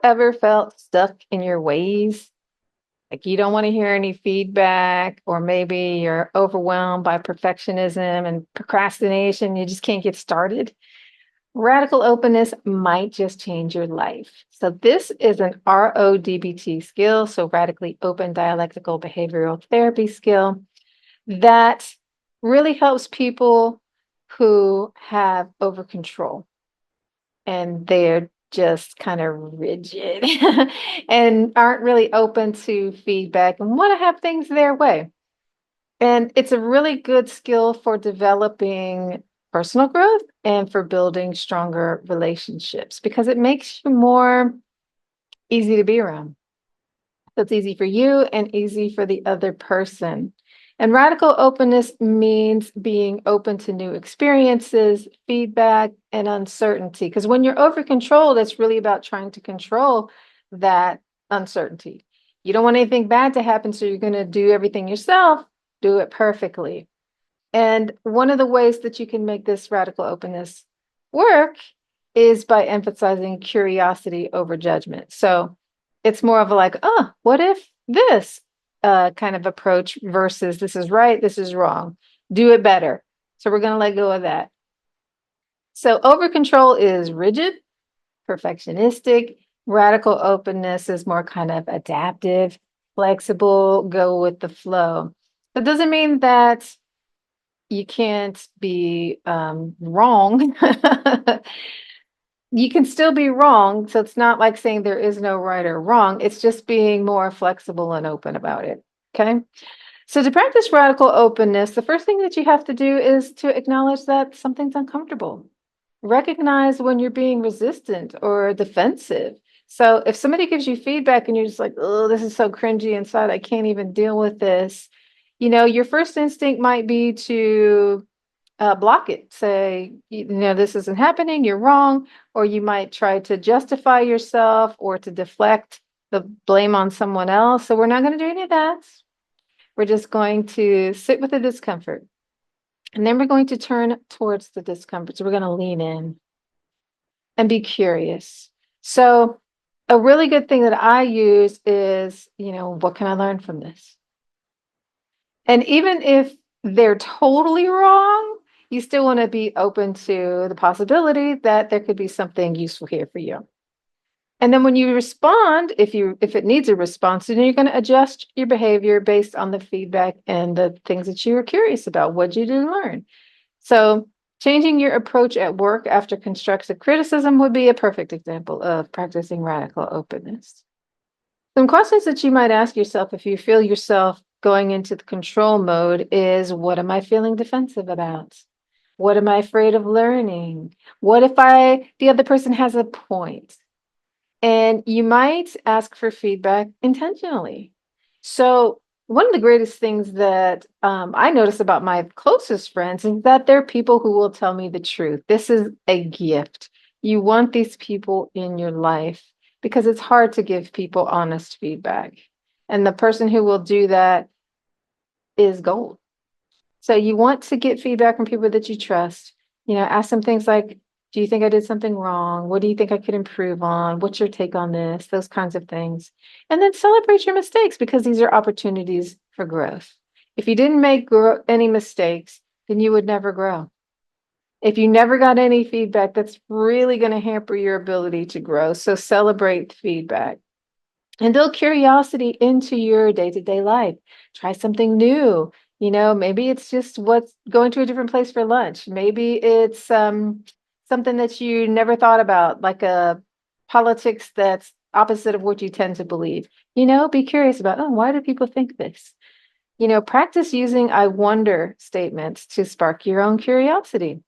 ever felt stuck in your ways? Like you don't want to hear any feedback, or maybe you're overwhelmed by perfectionism and procrastination. You just can't get started. Radical openness might just change your life. So, this is an RO-DBT skill, so radically open dialectical behavioral therapy skill that really helps people who have over control and they're just kind of rigid and aren't really open to feedback and want to have things their way. And it's a really good skill for developing personal growth and for building stronger relationships because it makes you more easy to be around. So it's easy for you and easy for the other person. And radical openness means being open to new experiences, feedback, and uncertainty. Because when you're over controlled, it's really about trying to control that uncertainty. You don't want anything bad to happen, so you're going to do everything yourself, do it perfectly. And one of the ways that you can make this radical openness work is by emphasizing curiosity over judgment. So it's more of a like, oh, what if this kind of approach versus this is right, this is wrong, do it better. So we're going to let go of that. So over control is rigid, perfectionistic. Radical openness is more kind of adaptive, flexible, go with the flow. That doesn't mean that you can't be wrong. You can still be wrong. So it's not like saying there is no right or wrong. It's just being more flexible and open about it. Okay. So to practice radical openness, the first thing that you have to do is to acknowledge that something's uncomfortable. Recognize when you're being resistant or defensive. So if somebody gives you feedback and you're just like, oh, this is so cringy inside, I can't even deal with this. Your first instinct might be to block it, say, this isn't happening, you're wrong, or you might try to justify yourself or to deflect the blame on someone else. So we're not going to do any of that. We're just going to sit with the discomfort. And then we're going to turn towards the discomfort. So we're going to lean in and be curious. So a really good thing that I use is, what can I learn from this? And even if they're totally wrong, you still want to be open to the possibility that there could be something useful here for you. And then when you respond, if it needs a response, then you're going to adjust your behavior based on the feedback and the things that you were curious about. What did you learn? So changing your approach at work after constructive criticism would be a perfect example of practicing radical openness. Some questions that you might ask yourself if you feel yourself going into the control mode is, what am I feeling defensive about? What am I afraid of learning? What if the other person has a point? And you might ask for feedback intentionally. So one of the greatest things that I notice about my closest friends is that they're people who will tell me the truth. This is a gift. You want these people in your life because it's hard to give people honest feedback. And the person who will do that is gold. So you want to get feedback from people that you trust. Ask them things like, do you think I did something wrong? What do you think I could improve on? What's your take on this? Those kinds of things. And then celebrate your mistakes because these are opportunities for growth. If you didn't make any mistakes, then you would never grow. If you never got any feedback, that's really going to hamper your ability to grow. So celebrate feedback and build curiosity into your day-to-day life. Try something new. Maybe it's just what's going to a different place for lunch. Maybe it's something that you never thought about, like a politics that's opposite of what you tend to believe. Be curious about, why do people think this? Practice using I wonder statements to spark your own curiosity.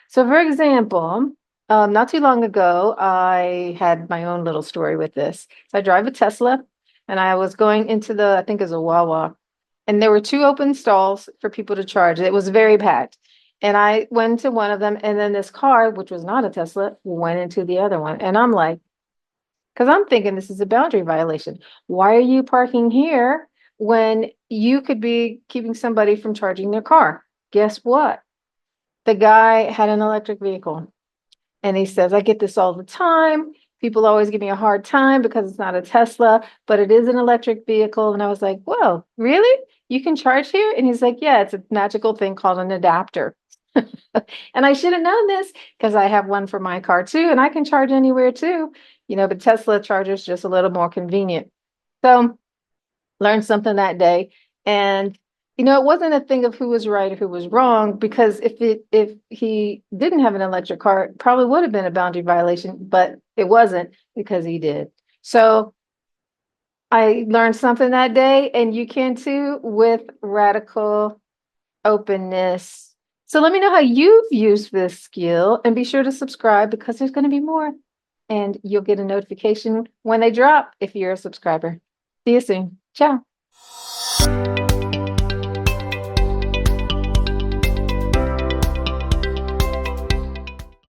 So for example, not too long ago, I had my own little story with this. So I drive a Tesla and I was going into I think it was a Wawa, and there were two open stalls for people to charge. It was very packed. And I went to one of them, and then this car, which was not a Tesla, went into the other one. And I'm like, because I'm thinking this is a boundary violation. Why are you parking here when you could be keeping somebody from charging their car? Guess what? The guy had an electric vehicle. And he says, I get this all the time. People always give me a hard time because it's not a Tesla, but it is an electric vehicle. And I was like, whoa, really? You can charge here? And he's like, yeah, it's a magical thing called an adapter. And I should have known this because I have one for my car too, and I can charge anywhere too. But Tesla charger's just a little more convenient. So learned something that day. And it wasn't a thing of who was right or who was wrong, because if he didn't have an electric car, it probably would have been a boundary violation, but it wasn't because he did. So I learned something that day, and you can too with radical openness. So let me know how you've used this skill, and be sure to subscribe because there's going to be more, and you'll get a notification when they drop if you're a subscriber. See you soon. Ciao.